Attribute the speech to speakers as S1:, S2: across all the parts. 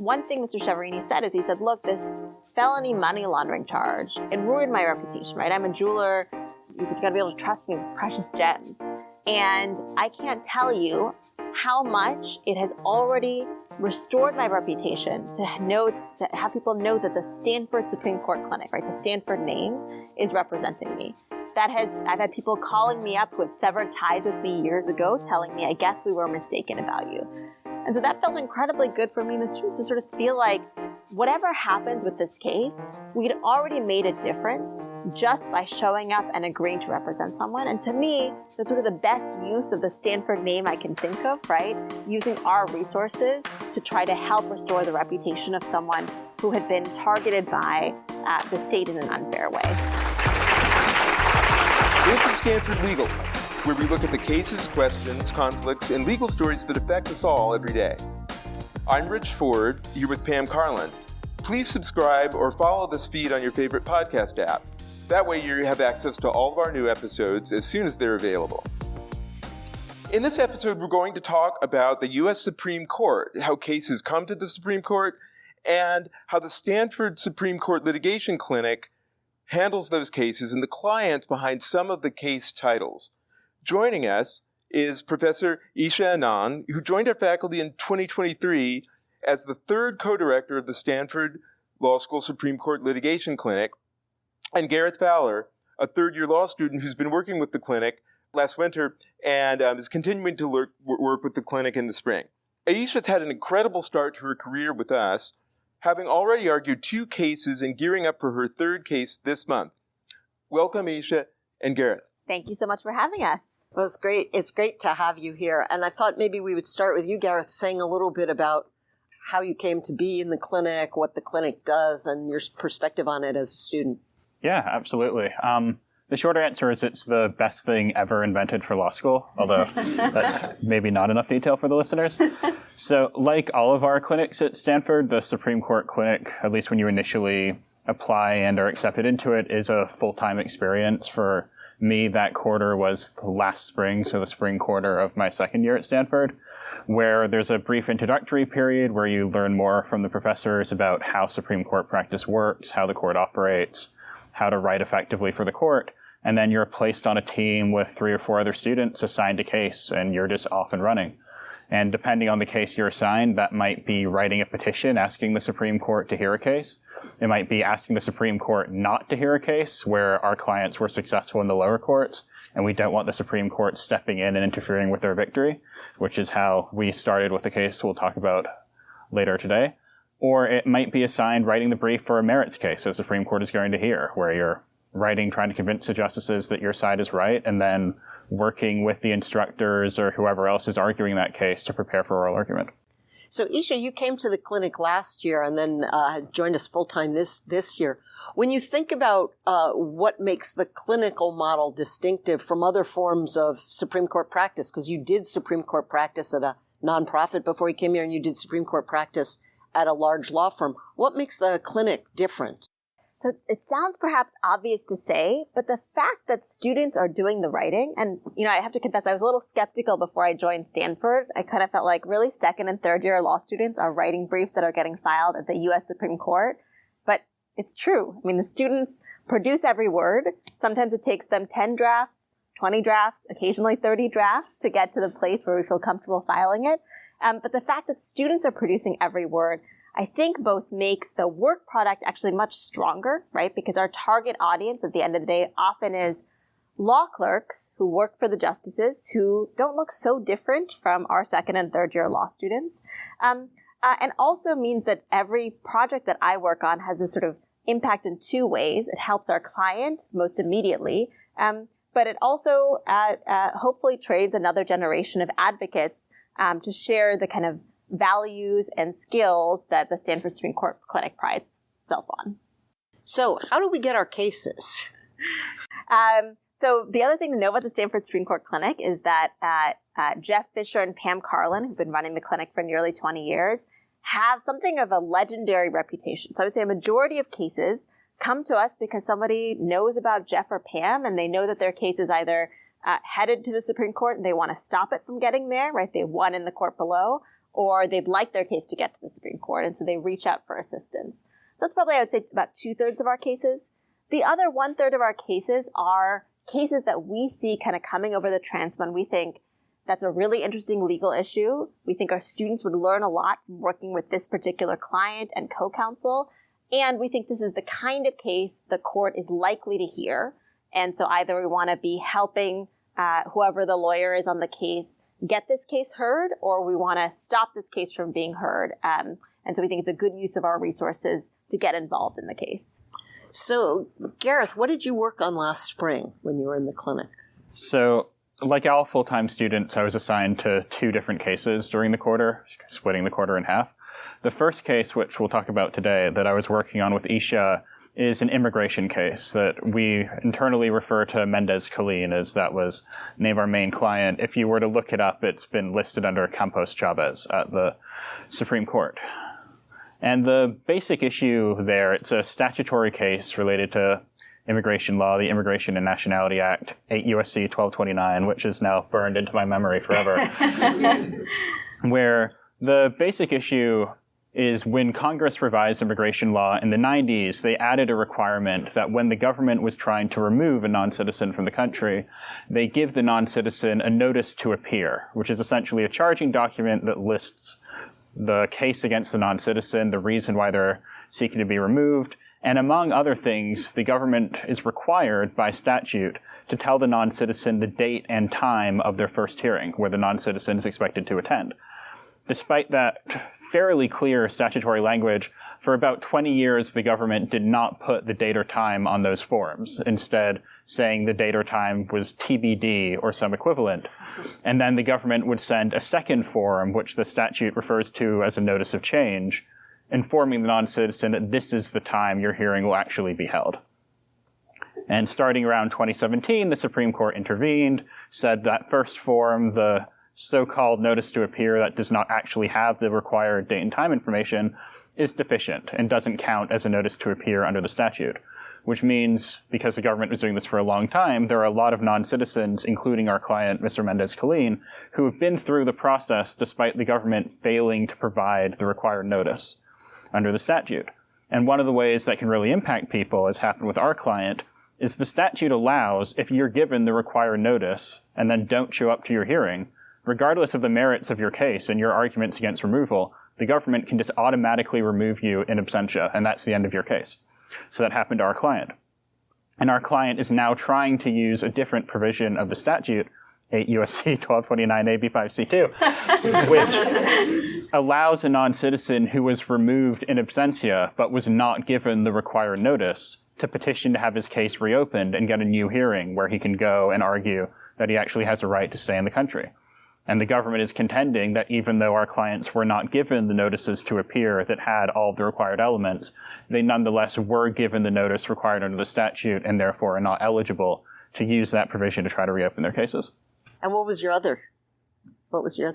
S1: one thing Mr. Ciavarini said is he said, look, this felony money laundering charge, it ruined my reputation, right? I'm a jeweler. You've got to be able to trust me with precious gems. And I can't tell you how much it has already restored my reputation to have people know that the Stanford Supreme Court Clinic, right, the Stanford name, is representing me. I've had people calling me up who had severed ties with me years ago, telling me, I guess we were mistaken about you. And so that felt incredibly good for me and the students to sort of feel like whatever happens with this case, we'd already made a difference just by showing up and agreeing to represent someone. And to me, that's sort of the best use of the Stanford name I can think of, right? Using our resources to try to help restore the reputation of someone who had been targeted by the state in an unfair way.
S2: This is Stanford Legal, where we look at the cases, questions, conflicts, and legal stories that affect us all every day. I'm Rich Ford, here with Pam Karlan. Please subscribe or follow this feed on your favorite podcast app. That way you have access to all of our new episodes as soon as they're available. In this episode, we're going to talk about the U.S. Supreme Court, how cases come to the Supreme Court, and how the Stanford Supreme Court Litigation Clinic handles those cases and the clients behind some of the case titles. Joining us is Professor Easha Anand, who joined our faculty in 2023 as the third co-director of the Stanford Law School Supreme Court Litigation Clinic, and Gareth Fowler, a third-year law student who's been working with the clinic last winter and is continuing to work with the clinic in the spring. Eisha's had an incredible start to her career with us, having already argued 2 cases and gearing up for her 3rd case this month. Welcome, Eisha and Gareth.
S1: Thank you so much for having us.
S3: Well, it's great. It's great to have you here. And I thought maybe we would start with you, Gareth, saying a little bit about how you came to be in the clinic, what the clinic does, and your perspective on it as a student.
S4: Yeah, absolutely. The short answer is it's the best thing ever invented for law school, although that's maybe not enough detail for the listeners. So like all of our clinics at Stanford, the Supreme Court Clinic, at least when you initially apply and are accepted into it, is a full-time experience. For me, that quarter was last spring, so the spring quarter of my 2nd year at Stanford, where there's a brief introductory period where you learn more from the professors about how Supreme Court practice works, how the court operates, how to write effectively for the court, and then you're placed on a team with 3 or 4 other students assigned a case, and you're just off and running. And depending on the case you're assigned, that might be writing a petition asking the Supreme Court to hear a case. It might be asking the Supreme Court not to hear a case where our clients were successful in the lower courts, and we don't want the Supreme Court stepping in and interfering with their victory, which is how we started with the case we'll talk about later today. Or it might be assigned writing the brief for a merits case the Supreme Court is going to hear, where you're writing, trying to convince the justices that your side is right, and then working with the instructors or whoever else is arguing that case to prepare for oral argument.
S3: So, Eisha, you came to the clinic last year and then joined us full-time this year. When you think about what makes the clinical model distinctive from other forms of Supreme Court practice, because you did Supreme Court practice at a nonprofit before you came here and you did Supreme Court practice at a large law firm, what makes the clinic different?
S1: So it sounds perhaps obvious to say, but the fact that students are doing the writing, and I have to confess, I was a little skeptical before I joined Stanford. I kind of felt like really 2nd and 3rd year law students are writing briefs that are getting filed at the U.S. Supreme Court. But it's true. I mean, the students produce every word. Sometimes it takes them 10 drafts, 20 drafts, occasionally 30 drafts to get to the place where we feel comfortable filing it. But the fact that students are producing every word, I think both makes the work product actually much stronger, right? Because our target audience at the end of the day often is law clerks who work for the justices who don't look so different from our 2nd and 3rd year law students. And also means that every project that I work on has this sort of impact in 2 ways. It helps our client most immediately, but it also hopefully trains another generation of advocates to share the kind of values and skills that the Stanford Supreme Court Clinic prides itself on.
S3: So how do we get our cases?
S1: So the other thing to know about the Stanford Supreme Court Clinic is that Jeff Fisher and Pam Karlan, who've been running the clinic for nearly 20 years, have something of a legendary reputation. So I would say a majority of cases come to us because somebody knows about Jeff or Pam and they know that their case is either headed to the Supreme Court and they want to stop it from getting there, right? They won in the court below, or they'd like their case to get to the Supreme Court, and so they reach out for assistance. So that's probably, I would say, about 2/3 of our cases. The other 1/3 of our cases are cases that we see kind of coming over the transom, and we think that's a really interesting legal issue. We think our students would learn a lot from working with this particular client and co-counsel, and we think this is the kind of case the court is likely to hear. And so either we want to be helping whoever the lawyer is on the case get this case heard, or we want to stop this case from being heard. And so we think it's a good use of our resources to get involved in the case.
S3: So, Gareth, what did you work on last spring when you were in the clinic?
S4: So, like all full-time students, I was assigned to 2 different cases during the quarter, splitting the quarter in half. The first case, which we'll talk about today, that I was working on with Easha, is an immigration case that we internally refer to Mendez-Karlan, as that was the name of our main client. If you were to look it up, it's been listed under Campos Chavez at the Supreme Court. And the basic issue there, it's a statutory case related to immigration law, the Immigration and Nationality Act, 8 U.S.C. 1229, which is now burned into my memory forever, where the basic issue is when Congress revised immigration law in the 90s, they added a requirement that when the government was trying to remove a non-citizen from the country, they give the non-citizen a notice to appear, which is essentially a charging document that lists the case against the non-citizen, the reason why they're seeking to be removed, and among other things, the government is required by statute to tell the non-citizen the date and time of their first hearing, where the non-citizen is expected to attend. Despite that fairly clear statutory language, for about 20 years, the government did not put the date or time on those forms, instead saying the date or time was TBD or some equivalent. And then the government would send a second form, which the statute refers to as a notice of change, informing the non-citizen that this is the time your hearing will actually be held. And starting around 2017, the Supreme Court intervened, said that first form, the so-called notice to appear that does not actually have the required date and time information, is deficient and doesn't count as a notice to appear under the statute. Which means, because the government was doing this for a long time, there are a lot of non-citizens, including our client, Mr. Mendez-Karlan, who have been through the process despite the government failing to provide the required notice under the statute. And one of the ways that can really impact people, as happened with our client, is the statute allows, if you're given the required notice and then don't show up to your hearing, regardless of the merits of your case and your arguments against removal, the government can just automatically remove you in absentia, and that's the end of your case. So that happened to our client. And our client is now trying to use a different provision of the statute, 8 U.S.C. 1229 AB5C2, which allows a non-citizen who was removed in absentia but was not given the required notice to petition to have his case reopened and get a new hearing where he can go and argue that he actually has a right to stay in the country. And the government is contending that even though our clients were not given the notices to appear that had all of the required elements, they nonetheless were given the notice required under the statute and therefore are not eligible to use that provision to try to reopen their cases.
S3: And what was your other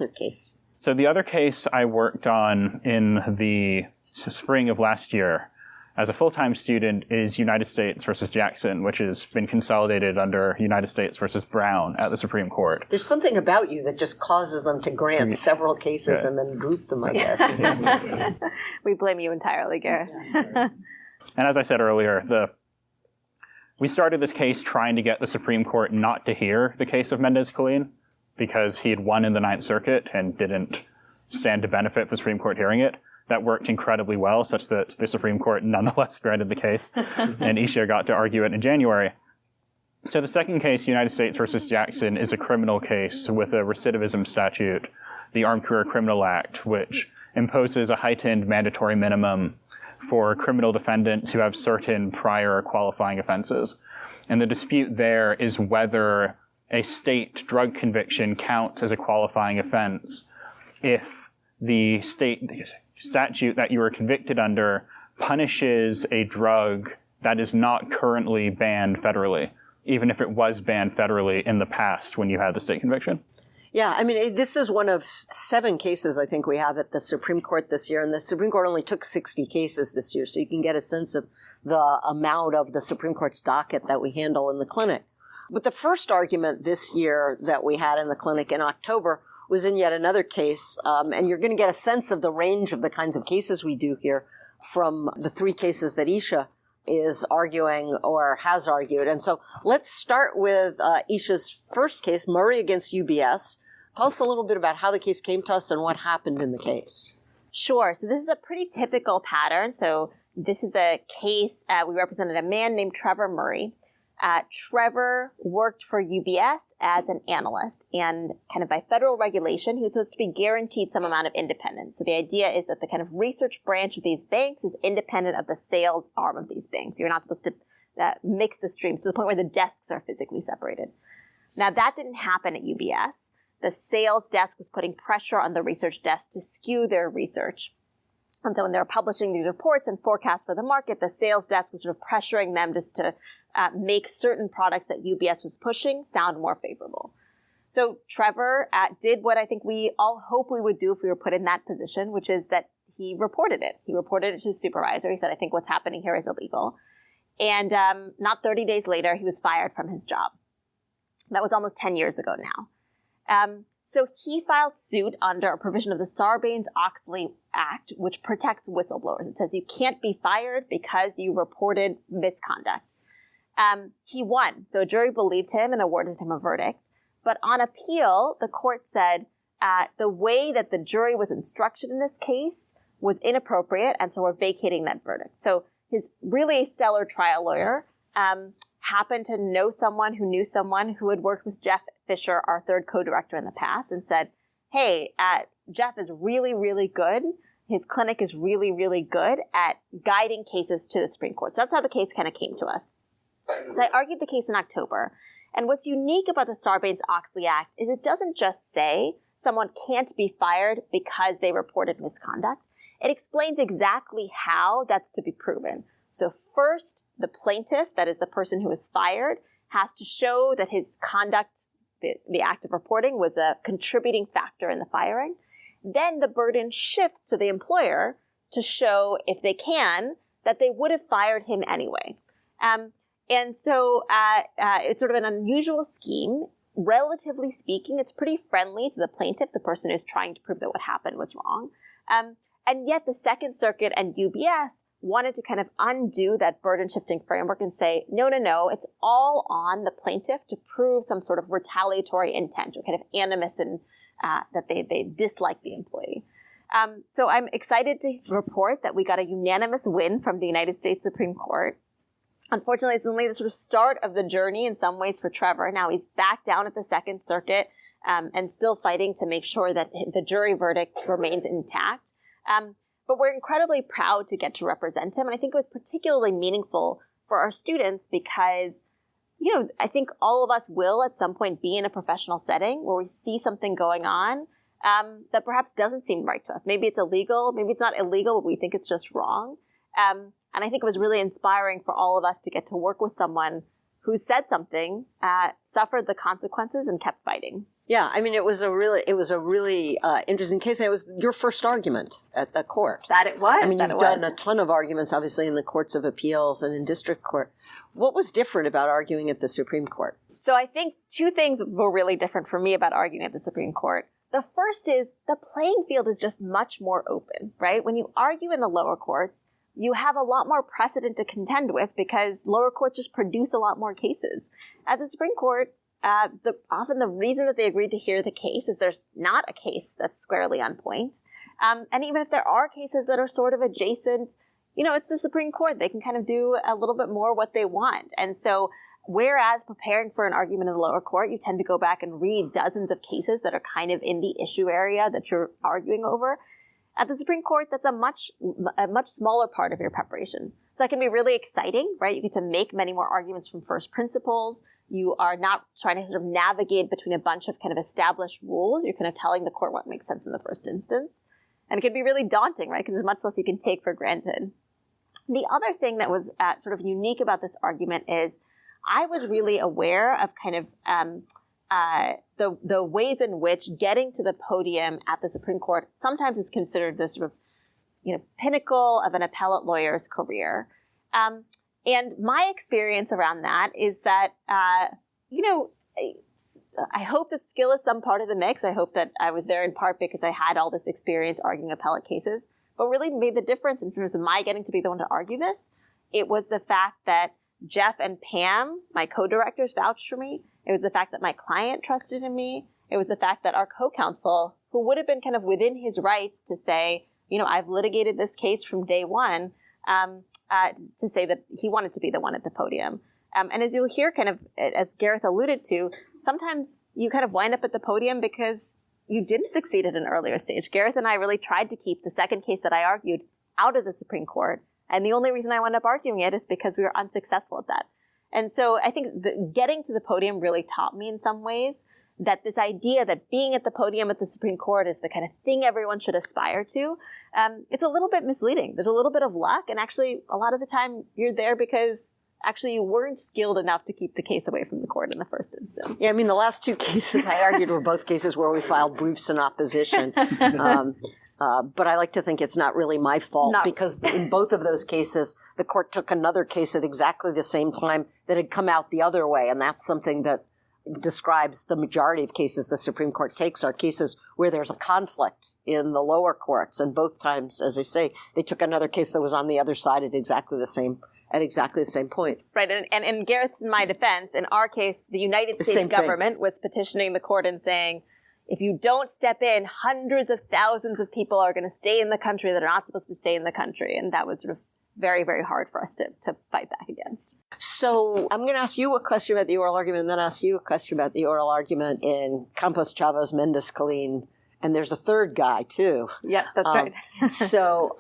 S3: case?
S4: So the other case I worked on in the spring of last year as a full-time student is United States versus Jackson, which has been consolidated under United States versus Brown at the Supreme Court.
S3: There's something about you that just causes them to grant several cases and then group them, I guess.
S1: We blame you entirely, Gareth.
S4: And as I said earlier, we started this case trying to get the Supreme Court not to hear the case of Mendez-Karlan because he had won in the Ninth Circuit and didn't stand to benefit from the Supreme Court hearing it. That worked incredibly well, such that the Supreme Court nonetheless granted the case, and Easha got to argue it in January. So the second case, United States versus Jackson, is a criminal case with a recidivism statute, the Armed Career Criminal Act, which imposes a heightened mandatory minimum for criminal defendants who have certain prior qualifying offenses. And the dispute there is whether a state drug conviction counts as a qualifying offense if the state statute that you were convicted under punishes a drug that is not currently banned federally, even if it was banned federally in the past when you had the state conviction.
S3: Yeah, I mean, this is one of 7 cases I think we have at the Supreme Court this year, and the Supreme Court only took 60 cases this year, so you can get a sense of the amount of the Supreme Court's docket that we handle in the clinic. But the first argument this year that we had in the clinic in October was in yet another case. And you're going to get a sense of the range of the kinds of cases we do here from the 3 cases that Easha is arguing or has argued. And so let's start with Easha's first case, Murray against UBS. Tell us a little bit about how the case came to us and what happened in the case.
S1: Sure. So this is a pretty typical pattern. So this is a case, we represented a man named Trevor Murray. Trevor worked for UBS as an analyst, and kind of by federal regulation, he was supposed to be guaranteed some amount of independence. So the idea is that the kind of research branch of these banks is independent of the sales arm of these banks. You're not supposed to mix the streams to the point where the desks are physically separated. Now, that didn't happen at UBS. The sales desk was putting pressure on the research desk to skew their research. And so when they were publishing these reports and forecasts for the market, the sales desk was sort of pressuring them just to make certain products that UBS was pushing sound more favorable. So Trevor did what I think we all hope we would do if we were put in that position, which is that he reported it. He reported it to his supervisor. He said, I think what's happening here is illegal. And not 30 days later, he was fired from his job. That was almost 10 years ago now. So he filed suit under a provision of the Sarbanes-Oxley Act, which protects whistleblowers. It says you can't be fired because you reported misconduct. He won. So a jury believed him and awarded him a verdict. But on appeal, the court said the way that the jury was instructed in this case was inappropriate, and so we're vacating that verdict. So his really stellar trial lawyer happened to know someone who had worked with Jeff Fisher, our third co-director in the past, and said, hey, Jeff is really, really good. His clinic is really, really good at guiding cases to the Supreme Court. So that's how the case kind of came to us. So I argued the case in October. And what's unique about the Sarbanes-Oxley Act is it doesn't just say someone can't be fired because they reported misconduct. It explains exactly how that's to be proven. So first, the plaintiff, that is the person who was fired, has to show that his conduct, the act of reporting, was a contributing factor in the firing. Then the burden shifts to the employer to show, if they can, that they would have fired him anyway. And so it's sort of an unusual scheme. Relatively speaking, it's pretty friendly to the plaintiff, the person who's trying to prove that what happened was wrong. And yet the Second Circuit and UBS wanted to kind of undo that burden-shifting framework and say, no, it's all on the plaintiff to prove some sort of retaliatory intent or kind of animus and that they dislike the employee. So I'm excited to report that we got a unanimous win from the United States Supreme Court. Unfortunately, it's only the sort of start of the journey in some ways for Trevor. Now he's back down at the Second Circuit and still fighting to make sure that the jury verdict remains intact. But we're incredibly proud to get to represent him. And I think it was particularly meaningful for our students because, I think all of us will at some point be in a professional setting where we see something going on that perhaps doesn't seem right to us. Maybe it's illegal. Maybe it's not illegal, but we think it's just wrong. And I think it was really inspiring for all of us to get to work with someone who said something, suffered the consequences, and kept fighting.
S3: Yeah, I mean, it was a really interesting case. And it was your first argument at the court.
S1: That it was.
S3: I mean, you've done a ton of arguments, obviously, in the courts of appeals and in district court. What was different about arguing at the Supreme Court?
S1: So I think 2 things were really different for me about arguing at the Supreme Court. The first is the playing field is just much more open, right? When you argue in the lower courts, you have a lot more precedent to contend with because lower courts just produce a lot more cases. At the Supreme Court, often the reason that they agreed to hear the case is there's not a case that's squarely on point. And even if there are cases that are sort of adjacent, it's the Supreme Court. They can kind of do a little bit more what they want. And so whereas preparing for an argument in the lower court, you tend to go back and read dozens of cases that are kind of in the issue area that you're arguing over. At the Supreme Court, that's a much smaller part of your preparation. So that can be really exciting, right? You get to make many more arguments from first principles. You are not trying to sort of navigate between a bunch of kind of established rules. You're kind of telling the court what makes sense in the first instance. And it can be really daunting, right? Because there's much less you can take for granted. The other thing that was sort of unique about this argument is I was really aware of kind of the ways in which getting to the podium at the Supreme Court sometimes is considered this sort of, pinnacle of an appellate lawyer's career. And my experience around that is that, I hope that skill is some part of the mix. I hope that I was there in part because I had all this experience arguing appellate cases. But really made the difference in terms of my getting to be the one to argue this, it was the fact that Jeff and Pam, my co-directors, vouched for me. It was the fact that my client trusted in me. It was the fact that our co-counsel, who would have been kind of within his rights to say, I've litigated this case from day one, to say that he wanted to be the one at the podium. And as you'll hear, kind of, as Gareth alluded to, sometimes you kind of wind up at the podium because you didn't succeed at an earlier stage. Gareth and I really tried to keep the second case that I argued out of the Supreme Court. And the only reason I wound up arguing it is because we were unsuccessful at that. And so I think getting to the podium really taught me in some ways that this idea that being at the podium at the Supreme Court is the kind of thing everyone should aspire to, it's a little bit misleading. There's a little bit of luck. And actually, a lot of the time, you're there because actually you weren't skilled enough to keep the case away from the court in the first instance.
S3: Yeah, I mean, the last two cases I argued were both cases where we filed briefs in opposition. But I like to think it's not really my fault because in both of those cases, the court took another case at exactly the same time that had come out the other way. And that's something that describes the majority of cases the Supreme Court takes are cases where there's a conflict in the lower courts. And both times, as I say, they took another case that was on the other side at exactly the same point.
S1: Right. And in Gareth's and my defense, in our case, the United States government was petitioning the court and saying, if you don't step in, hundreds of thousands of people are going to stay in the country that are not supposed to stay in the country. And that was sort of very, very hard for us to fight back against.
S3: So I'm going to ask you a question about the oral argument and then ask you a question about the oral argument in Campos, Chavez, Mendez, Karlan. And there's a third guy, too.
S1: Yeah, that's right.
S3: So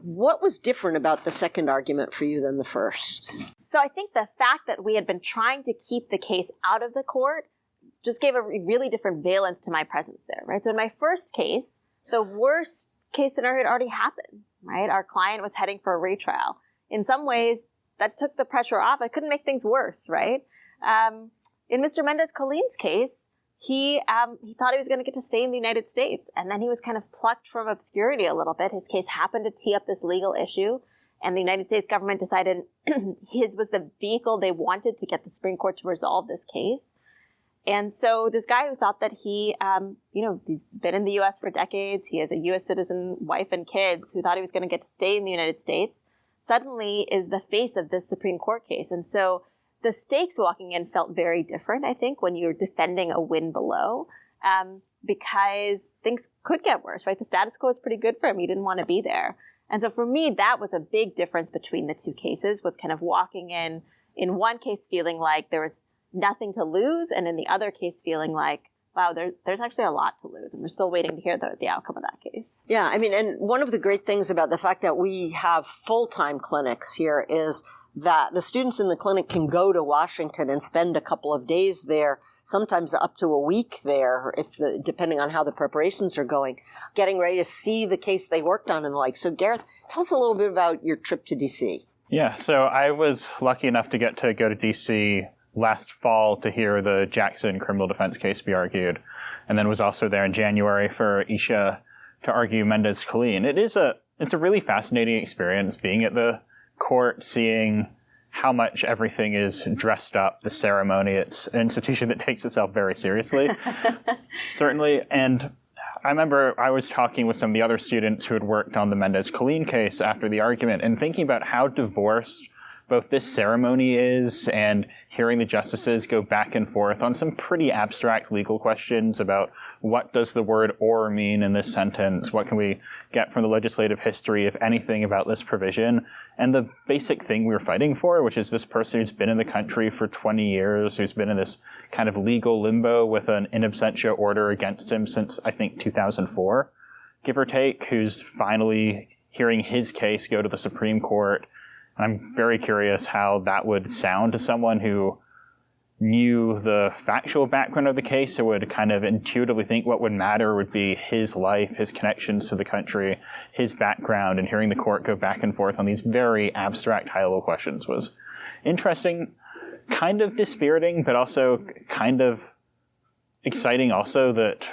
S3: what was different about the second argument for you than the first?
S1: So I think the fact that we had been trying to keep the case out of the court just gave a really different valence to my presence there, right? So in my first case, the worst case scenario had already happened, right? Our client was heading for a retrial. In some ways, that took the pressure off. I couldn't make things worse, right? In Mr. Mendez-Karlan's case, he thought he was going to get to stay in the United States. And then he was kind of plucked from obscurity a little bit. His case happened to tee up this legal issue. And the United States government decided his was the vehicle they wanted to get the Supreme Court to resolve this case. And so this guy who thought that he's been in the U.S. for decades, he has a U.S. citizen wife and kids, who thought he was going to get to stay in the United States, suddenly is the face of this Supreme Court case. And so the stakes walking in felt very different, I think, when you're defending a win below, because things could get worse, right? The status quo is pretty good for him. He didn't want to be there. And so for me, that was a big difference between the two cases, was kind of walking in one case feeling like there was nothing to lose, and in the other case feeling like, wow, there's actually a lot to lose, and we're still waiting to hear the outcome of that case.
S3: Yeah, I mean, and one of the great things about the fact that we have full-time clinics here is that the students in the clinic can go to Washington and spend a couple of days there, sometimes up to a week there, depending on how the preparations are going, getting ready to see the case they worked on and the like. So Gareth, tell us a little bit about your trip to D.C.
S4: Yeah, so I was lucky enough to get to go to D.C. last fall to hear the Jackson criminal defense case be argued, and then was also there in January for Easha to argue Mendez-Karlan. It's a really fascinating experience being at the court, seeing how much everything is dressed up, the ceremony. It's an institution that takes itself very seriously, certainly. And I remember I was talking with some of the other students who had worked on the Mendez-Karlan case after the argument and thinking about how divorced both this ceremony is and hearing the justices go back and forth on some pretty abstract legal questions about what does the word or mean in this sentence, what can we get from the legislative history, if anything, about this provision, and the basic thing we were fighting for, which is this person who's been in the country for 20 years, who's been in this kind of legal limbo with an in absentia order against him since, I think, 2004, give or take, who's finally hearing his case go to the Supreme Court. I'm very curious how that would sound to someone who knew the factual background of the case, or would kind of intuitively think what would matter would be his life, his connections to the country, his background, and hearing the court go back and forth on these very abstract high-level questions was interesting, kind of dispiriting, but also kind of exciting also that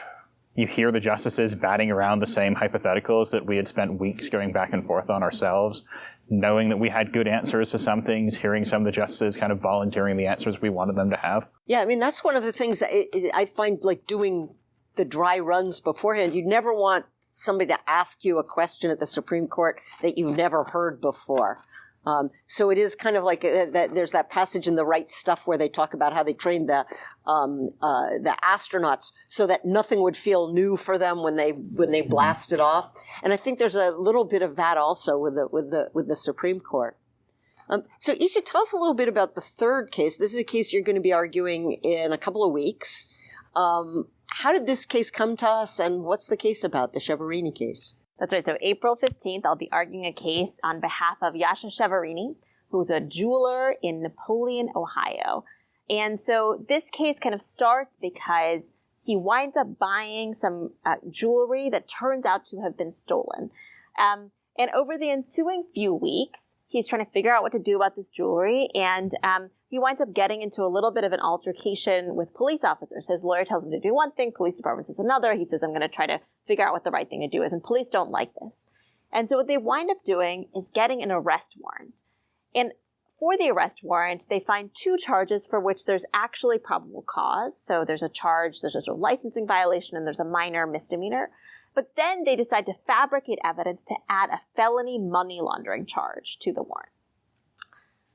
S4: you hear the justices batting around the same hypotheticals that we had spent weeks going back and forth on ourselves, knowing that we had good answers to some things, hearing some of the justices kind of volunteering the answers we wanted them to have.
S3: Yeah, I mean, that's one of the things that I find, like, doing the dry runs beforehand. You never want somebody to ask you a question at the Supreme Court that you've never heard before. So it is kind of like that. There's that passage in The Right Stuff where they talk about how they trained the astronauts so that nothing would feel new for them when they blasted off. And I think there's a little bit of that also with the Supreme Court. So Easha, tell us a little bit about the third case. This is a case you're going to be arguing in a couple of weeks. How did this case come to us, and what's the case about, the Ciavarini case?
S1: That's right. So April 15th, I'll be arguing a case on behalf of Easha Ciavarini, who's a jeweler in Napoleon, Ohio. And so this case kind of starts because he winds up buying some jewelry that turns out to have been stolen. And over the ensuing few weeks, he's trying to figure out what to do about this jewelry. And he winds up getting into a little bit of an altercation with police officers. His lawyer tells him to do one thing, police department says another. He says, I'm going to try to figure out what the right thing to do is. And police don't like this. And so what they wind up doing is getting an arrest warrant. And for the arrest warrant, they find two charges for which there's actually probable cause. So there's a charge, there's a licensing violation, and there's a minor misdemeanor. But then they decide to fabricate evidence to add a felony money laundering charge to the warrant.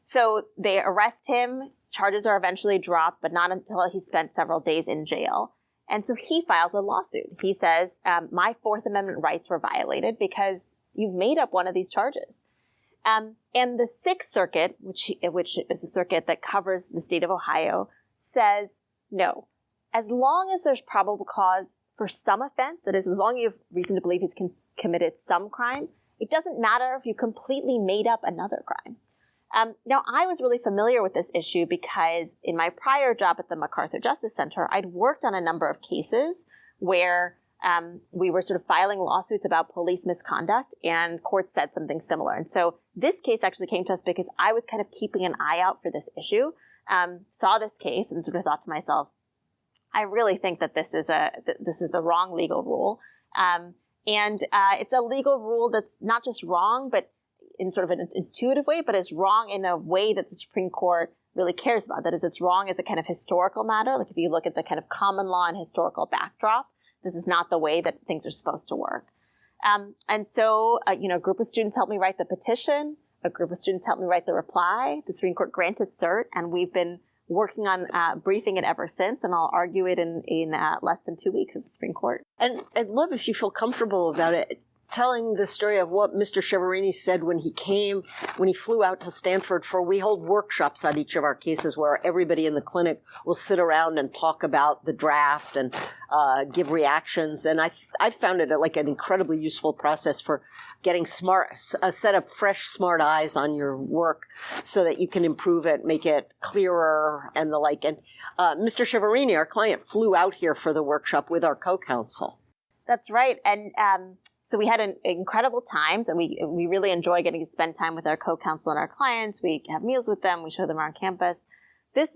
S1: So they arrest him, charges are eventually dropped, but not until he spent several days in jail. And so he files a lawsuit. He says, my Fourth Amendment rights were violated because you've made up one of these charges. And the Sixth Circuit, which is the circuit that covers the state of Ohio, says no. As long as there's probable cause for some offense, that is, as long as you have reason to believe he's committed some crime, it doesn't matter if you completely made up another crime. Now, I was really familiar with this issue because in my prior job at the MacArthur Justice Center, I'd worked on a number of cases where we were sort of filing lawsuits about police misconduct, and courts said something similar. And so this case actually came to us because I was kind of keeping an eye out for this issue, saw this case, and sort of thought to myself, I really think that this is the wrong legal rule. And it's a legal rule that's not just wrong, but in sort of an intuitive way, but is wrong in a way that the Supreme Court really cares about. That is, it's wrong as a kind of historical matter. Like if you look at the kind of common law and historical backdrop, this is not the way that things are supposed to work. And so, a group of students helped me write the petition. A group of students helped me write the reply. The Supreme Court granted cert, and we've been working on briefing it ever since, and I'll argue it in less than 2 weeks at the Supreme Court.
S3: And I'd love if you feel comfortable about it, telling the story of what Mr. Ciavarini said when he flew out to Stanford. We hold workshops on each of our cases where everybody in the clinic will sit around and talk about the draft and give reactions. And I found it like an incredibly useful process for getting a set of fresh, smart eyes on your work so that you can improve it, make it clearer and the like. And Mr. Ciavarini, our client, flew out here for the workshop with our co-counsel.
S1: That's right. And so we had an incredible times, and we really enjoy getting to spend time with our co-counsel and our clients. We have meals with them. We show them around campus. This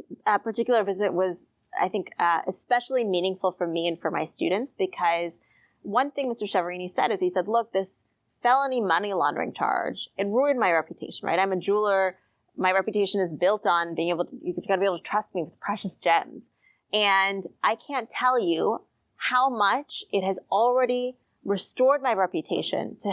S1: particular visit was, I think, especially meaningful for me and for my students because one thing Mr. Ciavarini said is he said, look, this felony money laundering charge, it ruined my reputation, right? I'm a jeweler. My reputation is built on you've got to be able to trust me with precious gems. And I can't tell you how much it has already restored my reputation to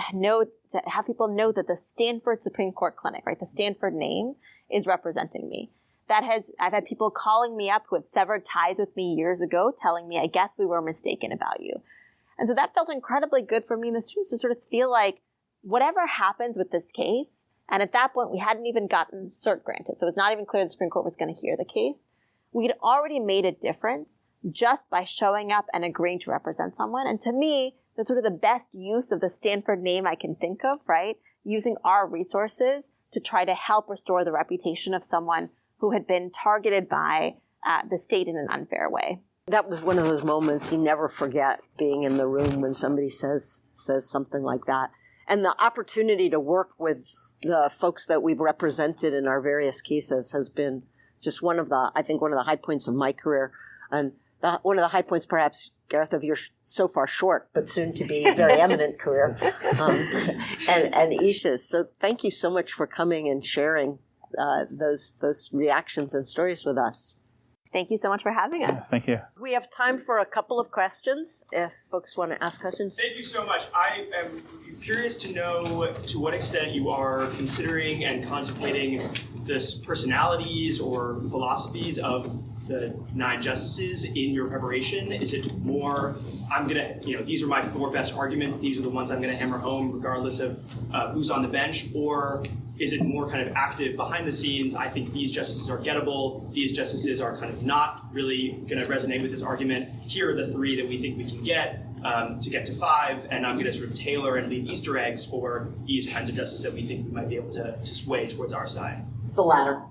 S1: have people know that the Stanford Supreme Court Clinic, right, the Stanford name, is representing me. I've had people calling me up who had severed ties with me years ago, telling me, I guess we were mistaken about you. And so that felt incredibly good for me and the students to sort of feel like whatever happens with this case, and at that point we hadn't even gotten cert granted, so it was not even clear the Supreme Court was going to hear the case. We had already made a difference just by showing up and agreeing to represent someone. And to me, that's sort of the best use of the Stanford name I can think of, right? Using our resources to try to help restore the reputation of someone who had been targeted by the state in an unfair way.
S3: That was one of those moments you never forget, being in the room when somebody says something like that. And the opportunity to work with the folks that we've represented in our various cases has been just one of the high points of my career. And one of the high points, perhaps, Gareth, of your so far short but soon to be very eminent career, and Easha's. So thank you so much for coming and sharing those reactions and stories with us.
S1: Thank you so much for having us.
S4: Thank you.
S3: We have time for a couple of questions if folks want to ask questions.
S5: Thank you so much. I am curious to know to what extent you are considering and contemplating the personalities or philosophies of the 9 justices in your preparation. Is it more, these are my 4 best arguments, these are the ones I'm going to hammer home regardless of who's on the bench, or is it more kind of active behind the scenes? I think these justices are gettable. These justices are kind of not really going to resonate with this argument. Here are the 3 that we think we can get to get to 5, and I'm going to sort of tailor and leave Easter eggs for these kinds of justices that we think we might be able to sway towards our side.
S3: The latter.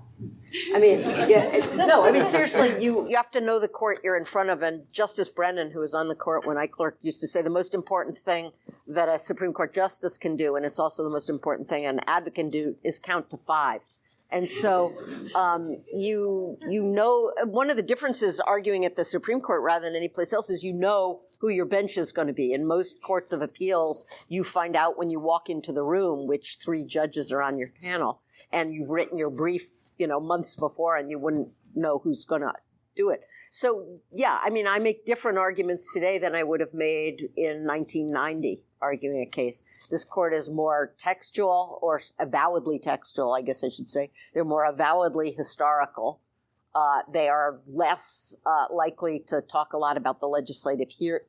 S3: Seriously, you have to know the court you're in front of, and Justice Brennan, who was on the court when I clerked, used to say the most important thing that a Supreme Court justice can do, and it's also the most important thing an advocate can do, is count to 5. And so you know, one of the differences arguing at the Supreme Court rather than any place else is you know who your bench is going to be. In most courts of appeals, you find out when you walk into the room which 3 judges are on your panel, and you've written your brief months before, and you wouldn't know who's going to do it. So, I make different arguments today than I would have made in 1990 arguing a case. This court is more textual, or avowedly textual, I guess I should say. They're more avowedly historical. They are less likely to talk a lot about the legislative history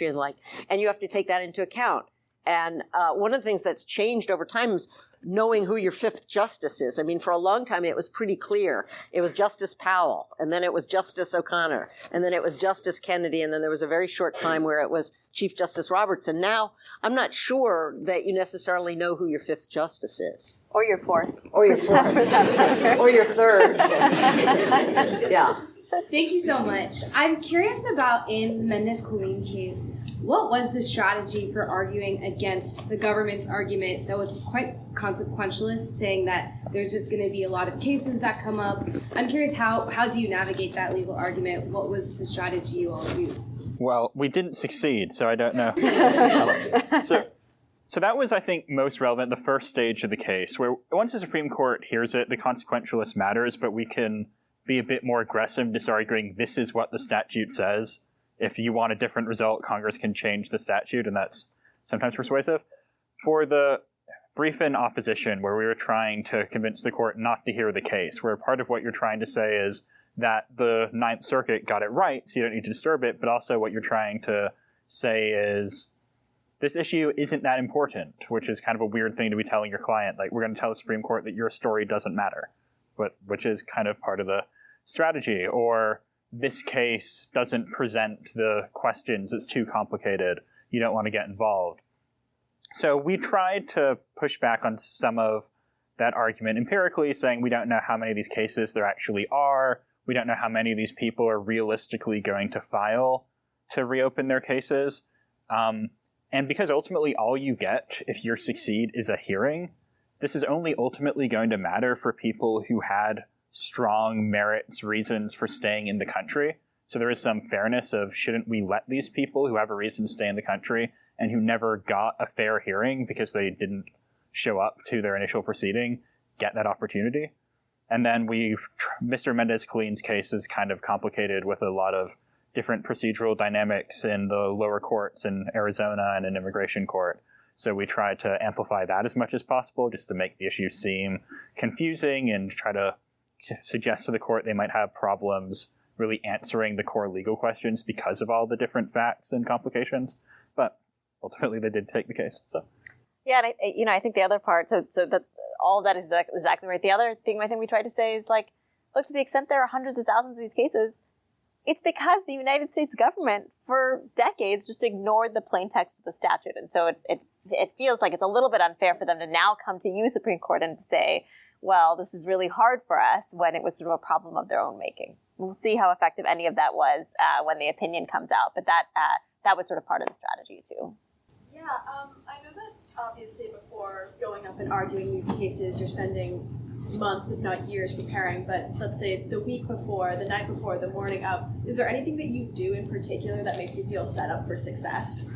S3: and the like, and you have to take that into account. And one of the things that's changed over time is knowing who your 5th justice is. For a long time, it was pretty clear. It was Justice Powell, and then it was Justice O'Connor, and then it was Justice Kennedy, and then there was a very short time where it was Chief Justice Roberts. And now, I'm not sure that you necessarily know who your 5th justice is.
S1: Or your 4th.
S3: Or your 4th. Or your 3rd. Yeah.
S6: Thank you so much. I'm curious about, in the Mendez-Colleen case, what was the strategy for arguing against the government's argument that was quite consequentialist, saying that there's just going to be a lot of cases that come up? I'm curious, how do you navigate that legal argument? What was the strategy you all used?
S4: Well, we didn't succeed, so I don't know. So that was, I think, most relevant, the first stage of the case, where once the Supreme Court hears it, the consequentialist matters, but we can be a bit more aggressive, just arguing this is what the statute says. If you want a different result, Congress can change the statute, and that's sometimes persuasive. For the brief in opposition, where we were trying to convince the court not to hear the case, where part of what you're trying to say is that the Ninth Circuit got it right, so you don't need to disturb it, but also what you're trying to say is this issue isn't that important, which is kind of a weird thing to be telling your client. Like, we're going to tell the Supreme Court that your story doesn't matter, which is kind of part of the strategy. Or this case doesn't present the questions, it's too complicated, you don't want to get involved. So we tried to push back on some of that argument empirically, saying we don't know how many of these cases there actually are, we don't know how many of these people are realistically going to file to reopen their cases. And because ultimately all you get, if you succeed, is a hearing, this is only ultimately going to matter for people who had strong merits, reasons for staying in the country. So there is some fairness of, shouldn't we let these people who have a reason to stay in the country and who never got a fair hearing because they didn't show up to their initial proceeding get that opportunity? And then Mr. Mendez-Colleen's case is kind of complicated with a lot of different procedural dynamics in the lower courts in Arizona and an immigration court. So we try to amplify that as much as possible just to make the issue seem confusing and try to suggest to the court they might have problems really answering the core legal questions because of all the different facts and complications. But ultimately they did take the case. So
S1: yeah, and I think the other part, so that all of that is exactly right. The other thing I think we tried to say is, like, look, to the extent there are hundreds of thousands of these cases, it's because the United States government for decades just ignored the plain text of the statute. And so it feels like it's a little bit unfair for them to now come to you, Supreme Court, and say, well, this is really hard for us, when it was sort of a problem of their own making. We'll see how effective any of that was when the opinion comes out. But that was sort of part of the strategy, too.
S7: Yeah, I know that obviously before going up and arguing these cases, you're spending months, if not years, preparing, but let's say the week before, the night before, the morning of, is there anything that you do in particular that makes you feel set up for success?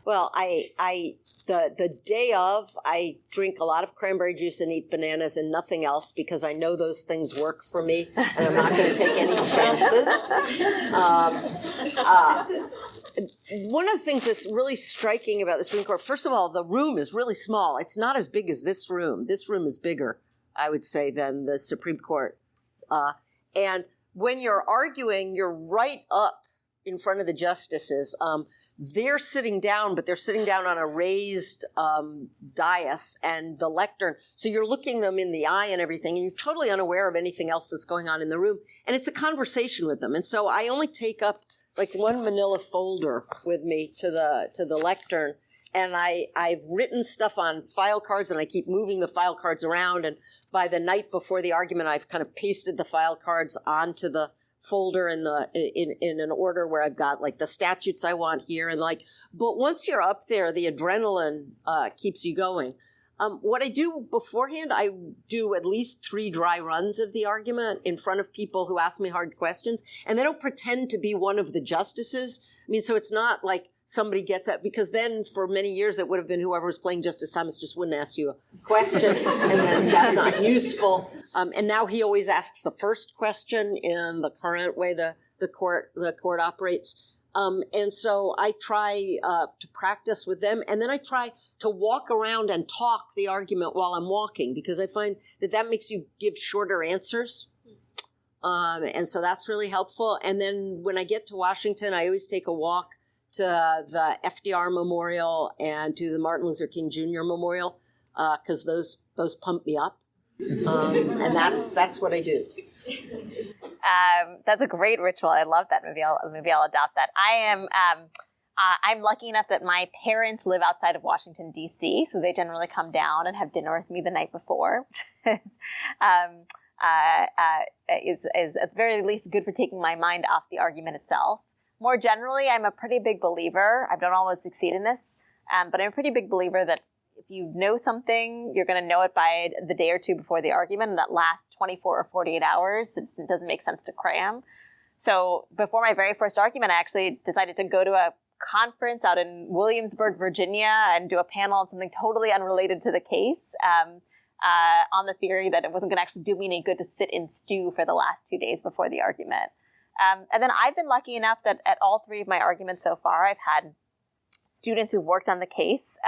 S3: Well, the day of, I drink a lot of cranberry juice and eat bananas and nothing else because I know those things work for me and I'm not going to take any chances. One of the things that's really striking about the Supreme Court, first of all, the room is really small. It's not as big as this room. This room is bigger, I would say, than the Supreme Court. And when you're arguing, you're right up in front of the justices. They're sitting down, but they're sitting down on a raised dais and the lectern. So you're looking them in the eye and everything, and you're totally unaware of anything else that's going on in the room. And it's a conversation with them. And so I only take up like one manila folder with me to the lectern. And I've written stuff on file cards, and I keep moving the file cards around. And by the night before the argument, I've kind of pasted the file cards onto the folder in an order where I've got like the statutes I want here and like, but once you're up there, the adrenaline keeps you going. What I do beforehand, I do at least 3 dry runs of the argument in front of people who ask me hard questions, and they don't pretend to be one of the justices. I mean, so it's not like somebody gets that, because then for many years it would have been whoever was playing Justice Thomas just wouldn't ask you a question, and then that's not useful. And now he always asks the first question in the current way the court operates. And so I try to practice with them, and then I try to walk around and talk the argument while I'm walking, because I find that makes you give shorter answers. And so that's really helpful. And then when I get to Washington, I always take a walk to the FDR Memorial and to the Martin Luther King Jr. Memorial, because those pump me up. And that's what I do.
S1: That's a great ritual. I love that. Maybe I'll adopt that. I'm lucky enough that my parents live outside of Washington, D.C., so they generally come down and have dinner with me the night before, which is at the very least good for taking my mind off the argument itself. More generally, I'm a pretty big believer. I don't always succeed in this, but I'm a pretty big believer that if you know something, you're going to know it by the day or two before the argument, and that last 24 or 48 hours, it doesn't make sense to cram. So before my very first argument, I actually decided to go to a conference out in Williamsburg, Virginia, and do a panel on something totally unrelated to the case, on the theory that it wasn't going to actually do me any good to sit and stew for the last 2 days before the argument. And then I've been lucky enough that at all 3 of my arguments so far, I've had students who've worked on the case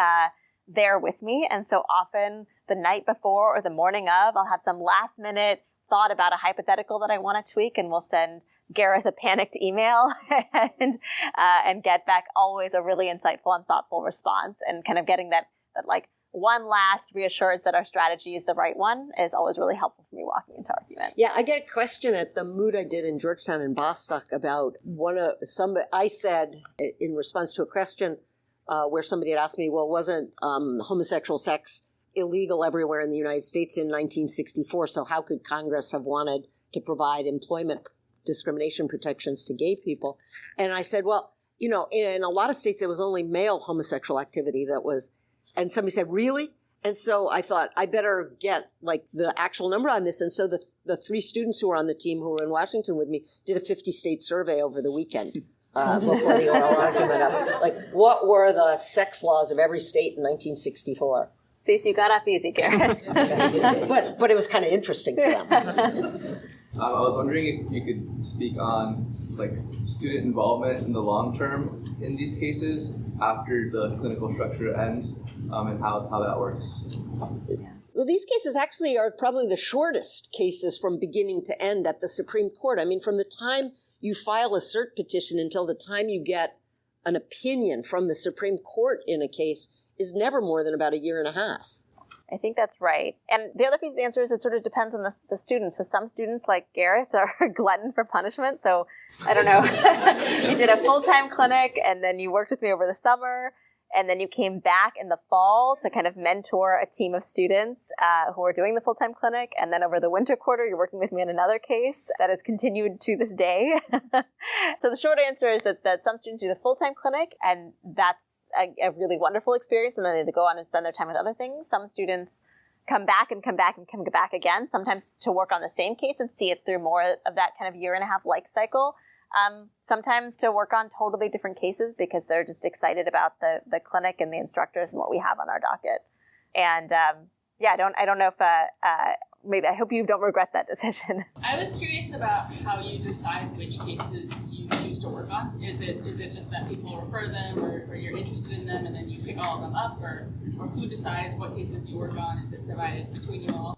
S1: there with me. And so often the night before or the morning of, I'll have some last minute thought about a hypothetical that I want to tweak, and we'll send Gareth a panicked email and get back always a really insightful and thoughtful response, and kind of getting that like one last reassurance that our strategy is the right one is always really helpful for me walking into argument.
S3: Yeah, I get a question at the moot I did in Georgetown and Bostock about I said in response to a question where somebody had asked me, well, wasn't homosexual sex illegal everywhere in the United States in 1964? So how could Congress have wanted to provide employment discrimination protections to gay people? And I said, well, in a lot of states, it was only male homosexual activity that was. And somebody said, really? And so I thought I better get like the actual number on this. And so the 3 students who were on the team who were in Washington with me did a 50-state survey over the weekend before the oral argument of like, what were the sex laws of every state in 1964?
S1: See, so you got off easy, Gareth.
S3: but it was kind of interesting for them.
S8: I was wondering if you could speak on like student involvement in the long term in these cases after the clinical structure ends, and how that works.
S3: Well, these cases actually are probably the shortest cases from beginning to end at the Supreme Court. I mean, from the time you file a cert petition until the time you get an opinion from the Supreme Court in a case is never more than about a year and a half.
S1: I think that's right. And the other piece of the answer is it sort of depends on the students. So some students, like Gareth, are glutton for punishment. So I don't know, you did a full-time clinic and then you worked with me over the summer, and then you came back in the fall to kind of mentor a team of students who are doing the full-time clinic. And then over the winter quarter, you're working with me on another case that has continued to this day. So the short answer is that some students do the full-time clinic, and that's a really wonderful experience. And then they go on and spend their time with other things. Some students come back and come back and come back again, sometimes to work on the same case and see it through more of that kind of 1.5-year life cycle. Sometimes to work on totally different cases because they're just excited about the clinic and the instructors and what we have on our docket. And I don't know if maybe I hope you don't regret that decision.
S9: I was curious about how you decide which cases you choose to work on. Is it just that people refer them or you're interested in them and then you pick all of them up, or who decides what cases you work on? Is it divided between you all?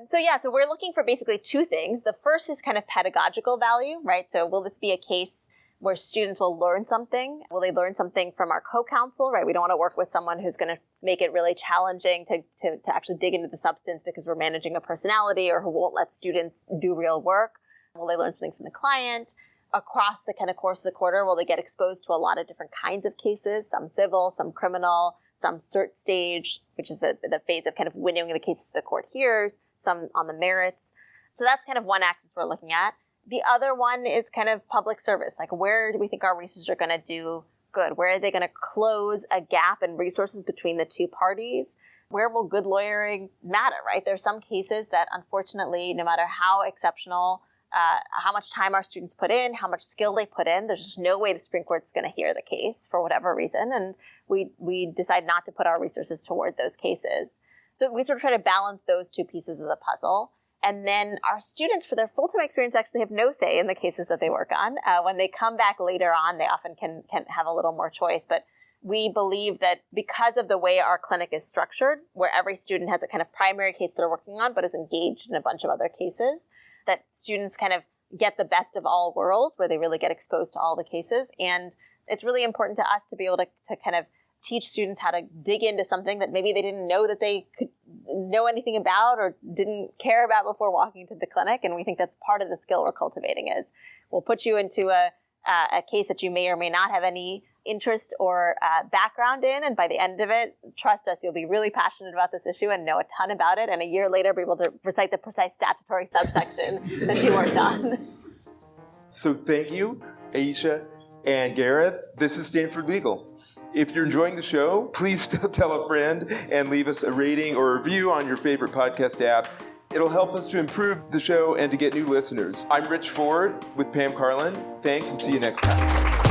S1: So we're looking for basically two things. The first is kind of pedagogical value, right? So will this be a case where students will learn something? Will they learn something from our co-counsel, right? We don't want to work with someone who's going to make it really challenging to actually dig into the substance because we're managing a personality, or who won't let students do real work. Will they learn something from the client? Across the kind of course of the quarter, will they get exposed to a lot of different kinds of cases, some civil, some criminal, some cert stage, which is the phase of kind of winning the cases the court hears, some on the merits. So that's kind of one axis we're looking at. The other one is kind of public service. Like, where do we think our researchers are going to do good? Where are they going to close a gap in resources between the two parties? Where will good lawyering matter, right? There's some cases that, unfortunately, no matter how exceptional, how much time our students put in, how much skill they put in, there's just no way the Supreme Court's going to hear the case for whatever reason. And we decide not to put our resources toward those cases. So we sort of try to balance those two pieces of the puzzle. And then our students, for their full-time experience, actually have no say in the cases that they work on. When they come back later on, they often can have a little more choice. But we believe that because of the way our clinic is structured, where every student has a kind of primary case they're working on, but is engaged in a bunch of other cases, that students kind of get the best of all worlds, where they really get exposed to all the cases. And it's really important to us to be able to kind of teach students how to dig into something that maybe they didn't know that they could know anything about or didn't care about before walking into the clinic. And we think that's part of the skill we're cultivating. Is we'll put you into a case that you may or may not have any interest or background in, and by the end of it, trust us, you'll be really passionate about this issue and know a ton about it, and a year later be able to recite the precise statutory subsection that you worked on.
S2: So thank you, Eisha and Gareth. This is Stanford Legal. If you're enjoying the show, please tell a friend and leave us a rating or a review on your favorite podcast app. It'll help us to improve the show and to get new listeners. I'm Rich Ford with Pam Karlan. Thanks, and see you next time.